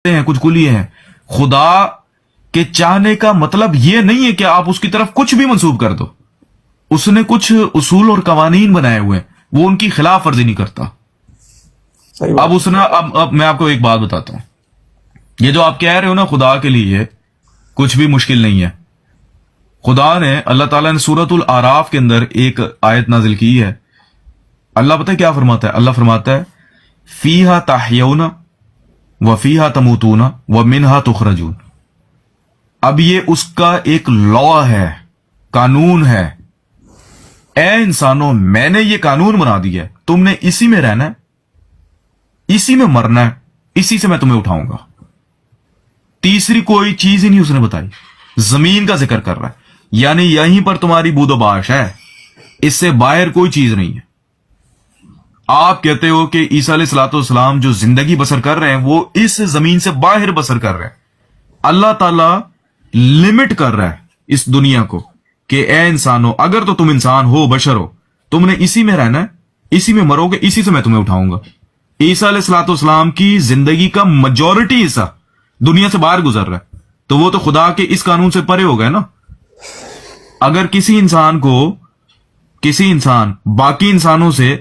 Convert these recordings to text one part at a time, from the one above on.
ہیں, کچھ کلیے ہیں. خدا کے چاہنے کا مطلب یہ نہیں ہے کہ آپ اس کی طرف کچھ بھی منسوب کر دو. اس نے کچھ اصول اور قوانین بنائے ہوئے ہیں, وہ ان کی خلاف ورزی نہیں کرتا. اب اس نے اب میں آپ کو ایک بات بتاتا ہوں. یہ جو آپ کہہ رہے ہو نا خدا کے لیے کچھ بھی مشکل نہیں ہے, خدا نے, اللہ تعالیٰ نے سورۃ الاعراف کے اندر ایک آیت نازل کی ہے. اللہ پتہ ہے کیا فرماتا ہے؟ اللہ فرماتا ہے فیہا تحیون وفیہا تموتون ومنہا تخرجون. اب یہ اس کا ایک لا ہے, قانون ہے. اے انسانوں, میں نے یہ قانون بنا دیا ہے, تم نے اسی میں رہنا ہے, اسی میں مرنا ہے, اسی سے میں تمہیں اٹھاؤں گا. تیسری کوئی چیز ہی نہیں اس نے بتائی. زمین کا ذکر کر رہا ہے, یعنی یہیں پر تمہاری بود و باش ہے, اس سے باہر کوئی چیز نہیں ہے. آپ کہتے ہو کہ عیسیٰ علیہ الصلوۃ والسلام جو زندگی بسر کر رہے ہیں وہ اس زمین سے باہر بسر کر رہے ہیں. اللہ تعالیٰ لمٹ کر رہا ہے اس دنیا کو کہ اے انسانوں, اگر تو تم انسان ہو, بشر ہو, تم نے اسی میں رہنا ہے, اسی میں مرو گے, اسی سے میں تمہیں اٹھاؤں گا. عیسیٰ علیہ الصلوۃ والسلام کی زندگی کا میجورٹی حصہ دنیا سے باہر گزر رہا ہے, تو وہ تو خدا کے اس قانون سے پرے ہو گئے نا. اگر کسی انسان باقی انسانوں سے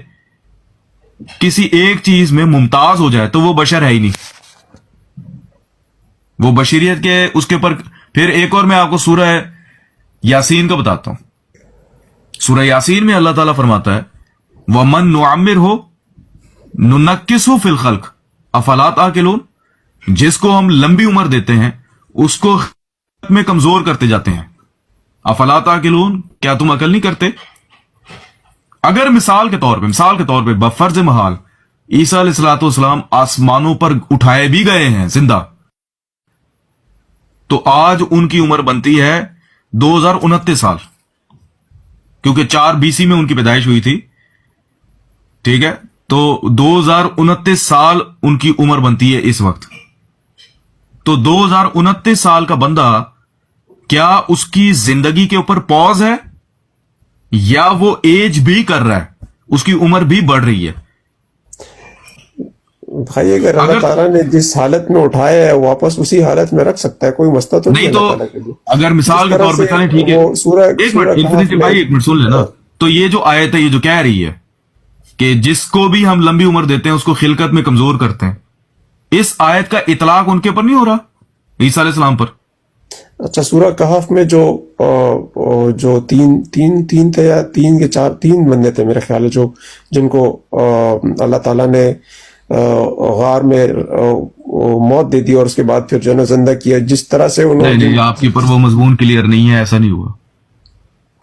کسی ایک چیز میں ممتاز ہو جائے تو وہ بشر ہے ہی نہیں, وہ بشریت کے اس کے پر. پھر ایک اور میں آپ کو سورہ یاسین کا بتاتا ہوں. سورہ یاسین میں اللہ تعالیٰ فرماتا ہے وَمَن نُعَمِّرْهُ نُنَكِّسْهُ فِي الْخَلْقِ أَفَلَا تَعْقِلُونَ. جس کو ہم لمبی عمر دیتے ہیں اس کو میں کمزور کرتے جاتے ہیں. افلا تعقلون, کیا تم عقل نہیں کرتے؟ اگر مثال کے طور پہ بفرض محال عیسیٰ علیہ الصلوۃ والسلام آسمانوں پر اٹھائے بھی گئے ہیں زندہ, تو آج ان کی عمر بنتی ہے 2029 سال, کیونکہ 4 BC میں ان کی پیدائش ہوئی تھی. ٹھیک ہے, تو 2029 سال ان کی عمر بنتی ہے اس وقت. تو 2029 سال کا بندہ, کیا اس کی زندگی کے اوپر پوز ہے یا وہ ایج بھی کر رہا ہے, اس کی عمر بھی بڑھ رہی ہے؟ بھائی اگر اللہ تعالیٰ نے جس حالت میں اٹھایا ہے واپس اسی حالت میں رکھ سکتا ہے, کوئی مسئلہ تو نہیں. تو اگر مثال کے طور پہ چلیں, ٹھیک ہے, ایک منٹ سن لینا. تو یہ جو آیت ہے یہ جو کہہ رہی ہے کہ جس کو بھی ہم لمبی عمر دیتے ہیں اس کو خلقت میں کمزور کرتے ہیں, اس آیت کا اطلاق ان کے اوپر نہیں ہو رہا, عیسیٰ علیہ السلام پر؟ اچھا, سورہ کہف میں جو تین تھے یا تین بندے تھے میرے خیال ہے, جن کو اللہ تعالیٰ نے غار میں موت دے دی اور اس کے بعد پھر جو ہے زندہ کیا, جس طرح سے انہوں نے, آپ کے اوپر وہ مضمون کلیئر نہیں ہے, ایسا نہیں ہوا,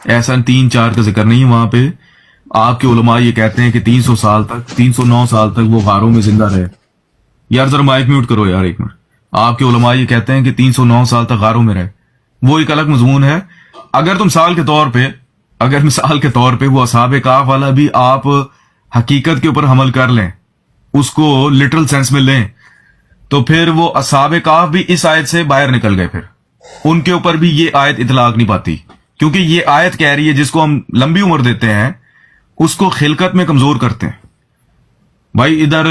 ایسا 3-4 کا ذکر نہیں ہے وہاں پہ. آپ کے علماء یہ کہتے ہیں کہ 309 سال تک وہ غاروں میں زندہ رہے. یار ذرا مائک میوٹ کرو یار ایک منٹ. آپ کے علماء یہ کہتے ہیں کہ 309 سال تک غاروں میں رہے, وہ ایک الگ مضمون ہے. اگر مثال کے طور پہ وہ اصحاب کہف والا بھی آپ حقیقت کے اوپر حمل کر لیں, اس کو لٹرل سینس میں لیں, تو پھر وہ اصحاب کہف بھی اس آیت سے باہر نکل گئے. پھر ان کے اوپر بھی یہ آیت اطلاق نہیں پاتی, کیونکہ یہ آیت کہہ رہی ہے جس کو ہم لمبی عمر دیتے ہیں اس کو خلقت میں کمزور کرتے ہیں. بھائی ادھر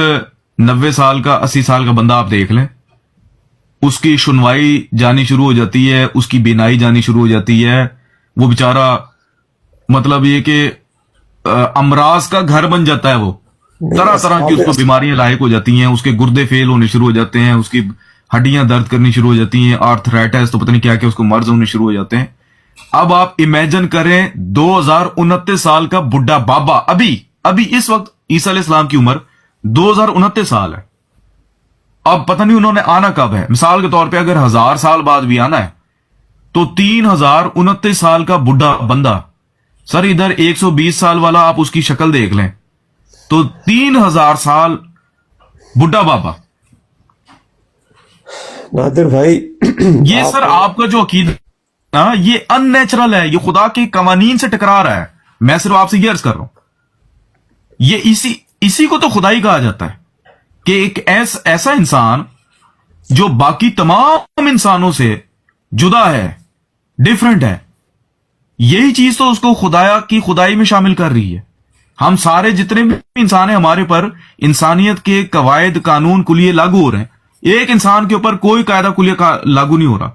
90 سال کا 80 سال کا بندہ آپ دیکھ لیں, اس کی سنوائی جانی شروع ہو جاتی ہے, اس کی بینائی جانی شروع ہو جاتی ہے. وہ بیچارہ مطلب یہ کہ امراض کا گھر بن جاتا ہے, وہ طرح طرح کی اس کو بیماریاں لاحق ہو جاتی ہیں, اس کے گردے فیل ہونے شروع ہو جاتے ہیں, اس کی ہڈیاں درد کرنی شروع ہو جاتی ہیں, آرتھرائٹس تو پتہ نہیں کیا کہ اس کو مرض ہونے شروع ہو جاتے ہیں. اب آپ امیجن کریں 2029 سال کا بڈھا بابا, ابھی اس وقت عیسیٰ علیہ السلام کی عمر 2029 سال ہے. اب پتہ نہیں انہوں نے آنا کب ہے. مثال کے طور پہ اگر 1000 سال بعد بھی آنا ہے تو 3029 سال کا بڈھا بندہ, سر ادھر 120 سال والا آپ اس کی شکل دیکھ لیں تو 3000 سال بڈھا بابا. نادر بھائی یہ سر آپ کا جو عقیدہ یہ ان نیچرل ہے, یہ خدا کے قوانین سے ٹکرا رہا ہے. میں صرف آپ سے یہ عرض کر رہا ہوں, یہ اسی کو تو خدائی کہا جاتا ہے کہ ایک ایسا انسان جو باقی تمام انسانوں سے جدا ہے, ڈیفرنٹ ہے, یہی چیز تو اس کو خدایا کی خدائی میں شامل کر رہی ہے. ہم سارے جتنے بھی انسان ہیں ہمارے پر انسانیت کے قواعد قانون کلیے لاگو ہو رہے ہیں, ایک انسان کے اوپر کوئی قاعدہ کلیہ لاگو نہیں ہو رہا.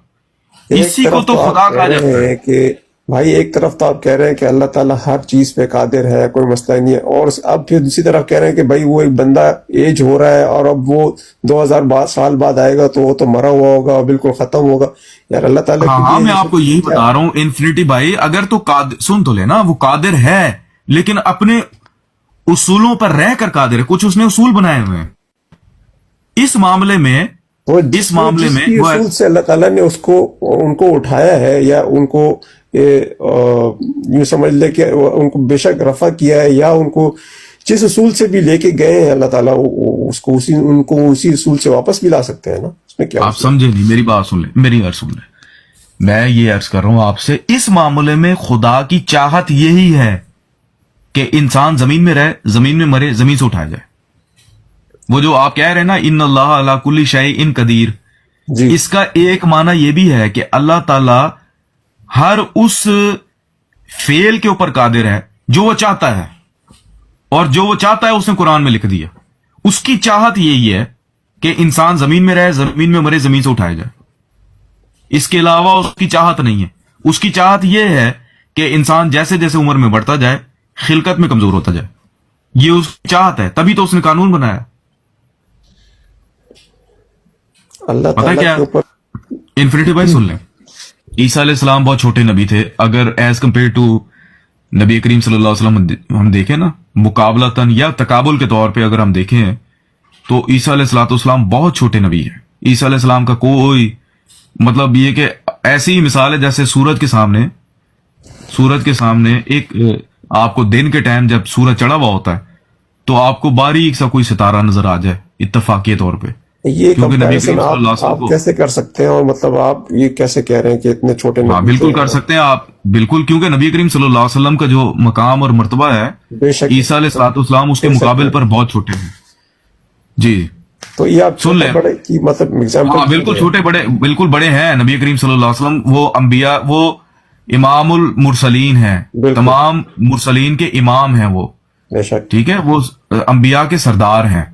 ایک اسی کو طرف تو آپ خدا کہہ کہا رہے جاتا ہے. ہیں کہ بھائی، ایک طرف تو آپ کہہ رہے ہیں کہ اللہ تعالیٰ ہر چیز پہ قادر ہے، کوئی مسئلہ نہیں ہے، اور اب پھر دوسری طرف کہہ رہے ہیں کہ بھائی وہ ایک بندہ ایج ہو رہا ہے اور اب وہ 2000 سال بعد آئے گا تو وہ تو مرا ہوا ہوگا، بالکل ختم ہوگا. یار اللہ تعالیٰ ہاں کے ہاں، لیے میں آپ کو یہی بتا رہا ہوں انفینٹی بھائی. اگر تو سن تو لینا، وہ قادر ہے لیکن اپنے اصولوں پر رہ کر قادر ہے. کچھ اس نے اصول بنائے ہوئے ہیں اس معاملے میں. وہ اس معاملے جس میں بھی وہ اصول سے اللہ تعالیٰ نے ان کو اٹھایا ہے، یا ان کو یوں سمجھ لے کہ ان کو بے شک رفع کیا ہے، یا ان کو جس اصول سے بھی لے کے گئے ہیں اللہ تعالیٰ، ان کو اسی اصول سے واپس بھی لا سکتے ہیں نا. اس میں کیا آپ سمجھے نہیں، میری بات سن لیں، میری عرض سن لیں. میں یہ عرض کر رہا ہوں آپ سے، اس معاملے میں خدا کی چاہت یہی ہے کہ انسان زمین میں رہے، زمین میں مرے، زمین سے اٹھایا جائے. وہ جو آپ کہہ رہے ہیں نا ان اللہ علی کل شیء قدیر، جی اس کا ایک معنی یہ بھی ہے کہ اللہ تعالی ہر اس فعل کے اوپر قادر ہے جو وہ چاہتا ہے، اور جو وہ چاہتا ہے اس نے قرآن میں لکھ دیا. اس کی چاہت یہی ہے کہ انسان زمین میں رہے، زمین میں مرے، زمین سے اٹھایا جائے. اس کے علاوہ اس کی چاہت نہیں ہے. اس کی چاہت یہ ہے کہ انسان جیسے جیسے عمر میں بڑھتا جائے، خلقت میں کمزور ہوتا جائے. یہ اس کی چاہت ہے، تبھی تو اس نے قانون بنایا. اللہ پتہ تعالیٰ کیا کے اوپر. انفینٹی بھائی سن لیں، عیسیٰ علیہ السلام بہت چھوٹے نبی تھے. اگر ایز کمپیئر ٹو نبی کریم صلی اللہ علیہ وسلم ہم دیکھیں نا، مقابلتاً یا تقابل کے طور پہ اگر ہم دیکھیں تو عیسیٰ علیہ السلام بہت چھوٹے نبی ہیں. عیسیٰ علیہ السلام کا کوئی مطلب یہ کہ ایسی ہی مثال ہے جیسے سورج کے سامنے ایک آپ کو دن کے ٹائم جب سورج چڑھا ہوا ہوتا ہے تو آپ کو باریک سا کوئی ستارہ نظر آ جائے اتفاقی طور پہ. یہ کیونکہ نبی کمپیریزن کریم صلی اللہ علیہ آپ وسلم کیسے کر سکتے ہیں؟ اور مطلب آپ یہ کیسے کہہ رہے ہیں کہ اتنے چھوٹے ہاں نبی بالکل تھے؟ کر سکتے ہیں آپ، بالکل، کیونکہ نبی کریم صلی اللہ علیہ وسلم کا جو مقام اور مرتبہ ہے، بے شک. عیسیٰ علیہ السلام اس کے بے شک. مقابل پر بہت چھوٹے ہیں. جی تو یہ آپ سن لیں. بڑے کی مطلب ہاں ایگزامپل. بالکل چھوٹے بڑے، بالکل بڑے ہیں. نبی کریم صلی اللہ علیہ وسلم وہ انبیاء، وہ امام المرسلین ہیں، بالکل. تمام مرسلین کے امام ہیں وہ، بے شک. ٹھیک ہے، وہ انبیاء کے سردار ہیں.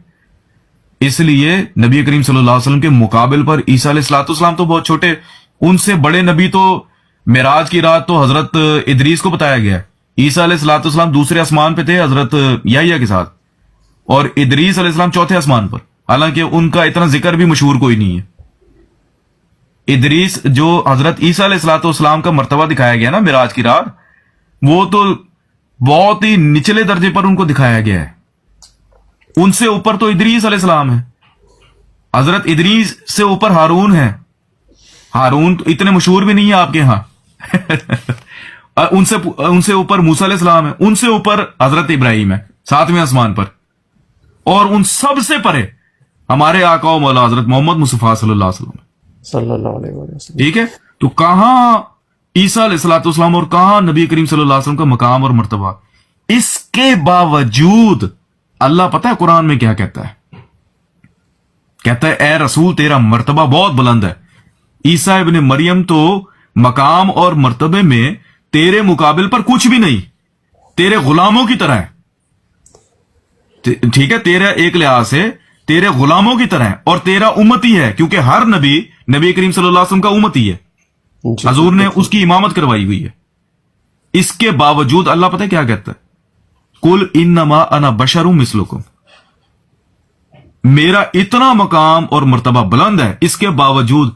اس لیے نبی کریم صلی اللہ علیہ وسلم کے مقابل پر عیسیٰ علیہ السلام تو بہت چھوٹے. ان سے بڑے نبی تو معراج کی رات تو حضرت ادریس کو بتایا گیا ہے. عیسیٰ علیہ السلام دوسرے آسمان پہ تھے حضرت یحییٰ کے ساتھ، اور ادریس علیہ السلام چوتھے آسمان پر، حالانکہ ان کا اتنا ذکر بھی مشہور کوئی نہیں ہے. ادریس جو حضرت عیسیٰ علیہ السلام کا مرتبہ دکھایا گیا نا معراج کی رات، وہ تو بہت ہی نچلے درجے پر ان کو دکھایا گیا ہے. ان سے اوپر تو ادریس علیہ السلام ہے. حضرت ادریس سے اوپر ہارون ہے. ہارون تو اتنے مشہور بھی نہیں ہے آپ کے ہاں. ان سے اوپر موسیٰ علیہ السلام ہے. ان سے اوپر حضرت ابراہیم ہے 7ویں آسمان پر. اور ان سب سے پرے ہمارے آقا و مولا حضرت محمد مصطفیٰ صلی اللہ علیہ وسلم، صلی اللہ علیہ وسلم. ٹھیک ہے. تو کہاں عیسیٰ علیہ السلام اور کہاں نبی کریم صلی اللہ علیہ وسلم کا مقام اور مرتبہ. اس کے باوجود اللہ پتہ ہے قرآن میں کیا کہتا ہے؟ کہتا ہے اے رسول تیرا مرتبہ بہت بلند ہے. عیسیٰ ابن مریم تو مقام اور مرتبے میں تیرے مقابل پر کچھ بھی نہیں، تیرے غلاموں کی طرح ہے. ٹھیک ہے، تیرا ایک لحاظ سے تیرے غلاموں کی طرح ہے، اور تیرا امتی ہے، کیونکہ ہر نبی کریم صلی اللہ علیہ وسلم کا امتی ہے. جی. حضور نے اس کی امامت کروائی ہوئی ہے. اس کے باوجود اللہ پتہ ہے کیا کہتا ہے؟ قل انما انا بشر مثلکم. میرا اتنا مقام اور مرتبہ بلند ہے، اس کے باوجود